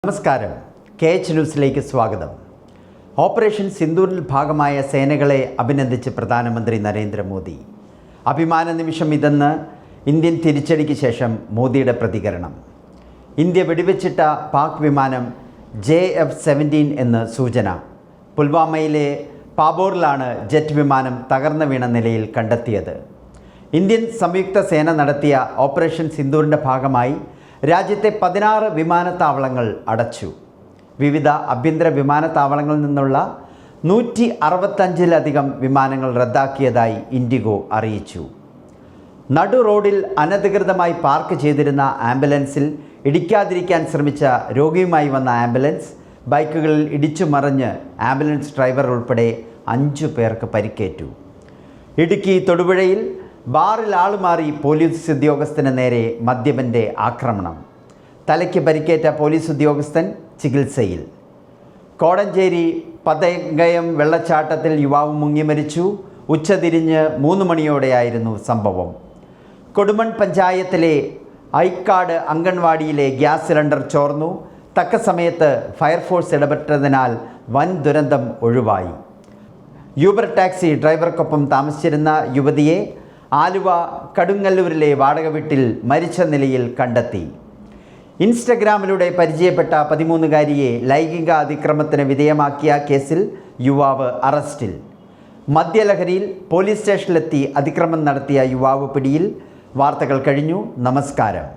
നമസ്കാരം. KH ന്യൂസിലേക്ക് സ്വാഗതം. ഓപ്പറേഷൻ സിന്ദൂറിൽ ഭാഗമായ സേനകളെ അഭിനന്ദിച്ച് പ്രധാനമന്ത്രി നരേന്ദ്രമോദി. അഭിമാന നിമിഷം ഇതെന്ന് ഇന്ത്യൻ തിരിച്ചടിക്ക് ശേഷം മോദിയുടെ പ്രതികരണം. ഇന്ത്യ വെടിവെച്ചിട്ട പാക് വിമാനം JF-17 എന്ന് സൂചന. പുൽവാമയിലെ പാബോറിലാണ് ജെറ്റ് വിമാനം തകർന്നു വീണ നിലയിൽ കണ്ടെത്തിയത്. ഇന്ത്യൻ സംയുക്ത സേന നടത്തിയ ഓപ്പറേഷൻ സിന്ദൂറിൻ്റെ ഭാഗമായി രാജ്യത്തെ 16 വിമാനത്താവളങ്ങൾ അടച്ചു. വിവിധ ആഭ്യന്തര വിമാനത്താവളങ്ങളിൽ നിന്നുള്ള 165-ലധികം വിമാനങ്ങൾ റദ്ദാക്കിയതായി ഇൻഡിഗോ അറിയിച്ചു. നടു റോഡിൽ അനധികൃതമായി പാർക്ക് ചെയ്തിരുന്ന ആംബുലൻസിൽ ഇടിക്കാതിരിക്കാൻ ശ്രമിച്ച രോഗിയുമായി വന്ന ആംബുലൻസ് ബൈക്കുകളിൽ ഇടിച്ചു മറിഞ്ഞ് ആംബുലൻസ് ഡ്രൈവർ ഉൾപ്പെടെ 5 പേർക്ക് പരിക്കേറ്റു. ഇടുക്കി തൊടുപുഴയിൽ ബാറിൽ ആളുമാറി പോലീസ് ഉദ്യോഗസ്ഥന് നേരെ മദ്യപൻ്റെ ആക്രമണം. തലയ്ക്ക് പരിക്കേറ്റ പോലീസ് ഉദ്യോഗസ്ഥൻ ചികിത്സയിൽ. കോടഞ്ചേരി പതങ്കയം വെള്ളച്ചാട്ടത്തിൽ യുവാവ് മുങ്ങി മരിച്ചു. ഉച്ചതിരിഞ്ഞ് 3 മണിയോടെയായിരുന്നു സംഭവം. കൊടുമൺ പഞ്ചായത്തിലെ ഐക്കാട് അംഗൻവാടിയിലെ ഗ്യാസ് സിലിണ്ടർ ചോർന്നു. തക്ക സമയത്ത് ഫയർഫോഴ്സ് ഇടപെട്ടതിനാൽ വൻ ദുരന്തം ഒഴിവായി. യൂബർ ടാക്സി ഡ്രൈവർക്കൊപ്പം താമസിച്ചിരുന്ന യുവതിയെ ആലുവ കടുങ്ങല്ലൂരിലെ വാടക വീട്ടിൽ മരിച്ച നിലയിൽ കണ്ടെത്തി. ഇൻസ്റ്റഗ്രാമിലൂടെ പരിചയപ്പെട്ട 13-കാരിയെ ലൈംഗിക അതിക്രമത്തിന് വിധേയമാക്കിയ കേസിൽ യുവാവ് അറസ്റ്റിൽ. മദ്യലഹരിയിൽ പോലീസ് സ്റ്റേഷനിലെത്തി അതിക്രമം നടത്തിയ യുവാവ് പിടിയിൽ. വാർത്തകൾ കഴിഞ്ഞു. നമസ്കാരം.